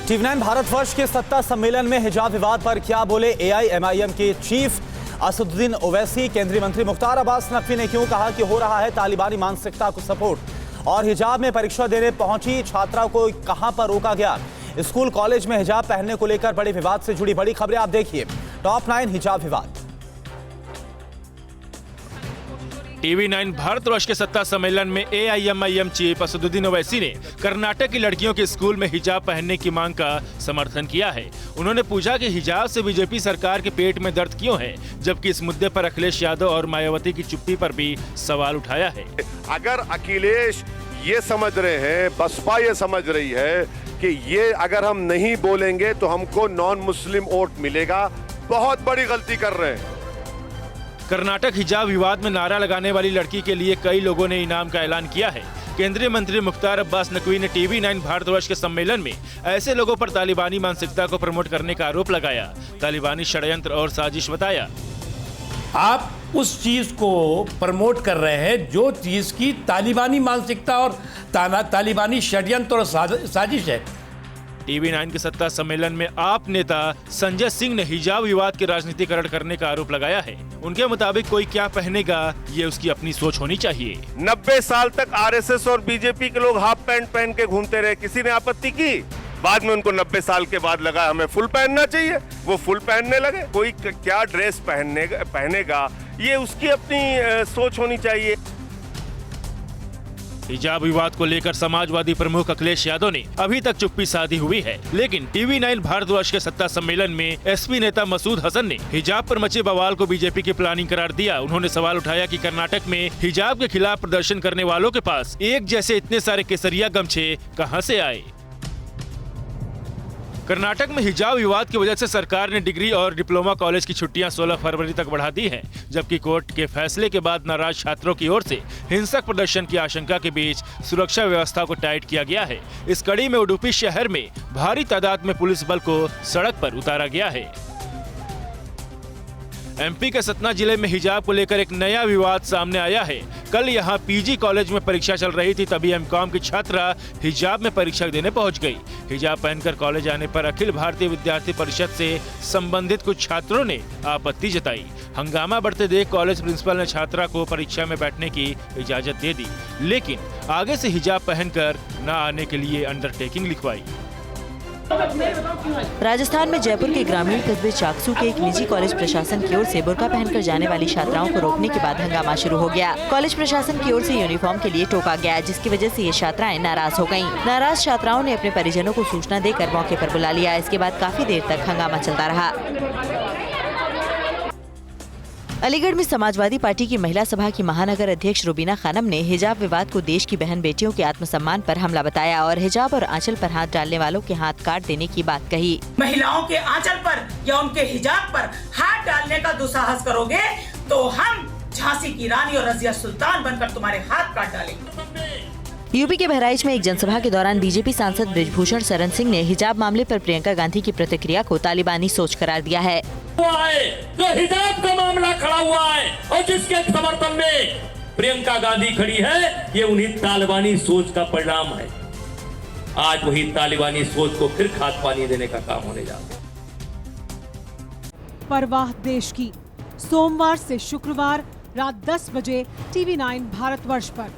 TV9 Bharatvarsh के सत्ता सम्मेलन में हिजाब विवाद पर क्या बोले एआईएमआईएम के चीफ असदुद्दीन ओवैसी। केंद्रीय मंत्री मुख्तार अब्बास नकवी ने क्यों कहा कि हो रहा है तालिबानी मानसिकता को सपोर्ट। और हिजाब में परीक्षा देने पहुंची छात्रा को कहां पर रोका गया। स्कूल कॉलेज में हिजाब पहनने को लेकर बड़े विवाद से जुड़ी बड़ी खबरें आप देखिए। टॉप 9 हिजाब विवाद। टीवी9 भारतवर्ष के सत्ता सम्मेलन में एआईएमआईएम चीफ असदुद्दीन ओवैसी ने कर्नाटक की लड़कियों के स्कूल में हिजाब पहनने की मांग का समर्थन किया है। उन्होंने पूछा कि हिजाब से बीजेपी सरकार के पेट में दर्द क्यों है, जबकि इस मुद्दे पर अखिलेश यादव और मायावती की चुप्पी पर भी सवाल उठाया है। अगर अखिलेश ये समझ रहे हैं, बसपा ये समझ रही है कि ये अगर हम नहीं बोलेंगे तो हमको नॉन मुस्लिम वोट मिलेगा, बहुत बड़ी गलती कर रहे हैं। कर्नाटक हिजाब विवाद में नारा लगाने वाली लड़की के लिए कई लोगों ने इनाम का ऐलान किया है। केंद्रीय मंत्री मुख्तार अब्बास नकवी ने टीवी9 भारतवर्ष के सम्मेलन में ऐसे लोगों पर तालिबानी मानसिकता को प्रमोट करने का आरोप लगाया, तालिबानी षड्यंत्र और साजिश बताया। आप उस चीज को प्रमोट कर रहे हैं जो चीज की तालिबानी मानसिकता और तालिबानी षड्यंत्र और साजिश है। टीवी9 के सत्ता सम्मेलन में आप नेता संजय सिंह ने हिजाब विवाद के राजनीतिकरण करने का आरोप लगाया है। उनके मुताबिक कोई क्या पहनेगा ये उसकी अपनी सोच होनी चाहिए। 90 साल तक आरएसएस और बीजेपी के लोग हाफ पैंट पहन के घूमते रहे, किसी ने आपत्ति की? बाद में उनको 90 साल के बाद लगा हमें फुल पहनना चाहिए, वो फुल पहनने लगे। कोई क्या ड्रेस पहनेगा ये उसकी अपनी सोच होनी चाहिए। हिजाब विवाद को लेकर समाजवादी प्रमुख अखिलेश यादव ने अभी तक चुप्पी साधी हुई है, लेकिन टीवी9 भारतवर्ष के सत्ता सम्मेलन में एसपी नेता मसूद हसन ने हिजाब पर मचे बवाल को बीजेपी की प्लानिंग करार दिया। उन्होंने सवाल उठाया कि कर्नाटक में हिजाब के खिलाफ प्रदर्शन करने वालों के पास एक जैसे इतने सारे केसरिया गमछे कहां से आए। कर्नाटक में हिजाब विवाद की वजह से सरकार ने डिग्री और डिप्लोमा कॉलेज की छुट्टियां 16 फरवरी तक बढ़ा दी हैं, जबकि कोर्ट के फैसले के बाद नाराज छात्रों की ओर से हिंसक प्रदर्शन की आशंका के बीच सुरक्षा व्यवस्था को टाइट किया गया है। इस कड़ी में उडुपी शहर में भारी तादाद में पुलिस बल को सड़क पर उतारा गया है। एमपी के सतना जिले में हिजाब को लेकर एक नया विवाद सामने आया है। कल यहां पीजी कॉलेज में परीक्षा चल रही थी, तभी एमकॉम की छात्रा हिजाब में परीक्षा देने पहुंच गई। हिजाब पहनकर कॉलेज आने पर अखिल भारतीय विद्यार्थी परिषद से संबंधित कुछ छात्रों ने आपत्ति जताई। हंगामा बढ़ते देख कॉलेज प्रिंसिपल ने छात्रा को परीक्षा में बैठने की इजाजत दे दी, लेकिन आगे से हिजाब पहनकर न आने के लिए अंडरटेकिंग लिखवाई। राजस्थान में जयपुर के ग्रामीण कस्बे चाकसू के एक निजी कॉलेज प्रशासन की ओर से बुर्का पहनकर जाने वाली छात्राओं को रोकने के बाद हंगामा शुरू हो गया। कॉलेज प्रशासन की ओर से यूनिफॉर्म के लिए टोका गया, जिसकी वजह से ये छात्राएं नाराज हो गयीं। नाराज छात्राओं ने अपने परिजनों को सूचना देकर मौके पर बुला लिया। इसके बाद काफी देर तक हंगामा चलता रहा। अलीगढ़ में समाजवादी पार्टी की महिला सभा की महानगर अध्यक्ष रुबीना खानम ने हिजाब विवाद को देश की बहन बेटियों के आत्मसम्मान पर हमला बताया और हिजाब और आंचल पर हाथ डालने वालों के हाथ काट देने की बात कही। महिलाओं के आंचल पर या उनके हिजाब पर हाथ डालने का दुस्साहस करोगे तो हम झांसी की रानी और रजिया सुल्तान बनकर तुम्हारे हाथ काट डालेंगे। यूपी के बहराइच में एक जनसभा के दौरान बीजेपी सांसद बृजभूषण शरण सिंह ने हिजाब मामले पर प्रियंका गांधी की प्रतिक्रिया को तालिबानी सोच करार दिया है। जो हिजाब का मामला खड़ा हुआ है और जिसके समर्थन में प्रियंका गांधी खड़ी है, ये उन्हीं तालिबानी सोच का परिणाम है। आज वही तालिबानी सोच को फिर खाद पानी देने का काम होने जा रहा है। परवाह देश की, सोमवार से शुक्रवार रात 10 बजे टीवी9 भारतवर्ष पर।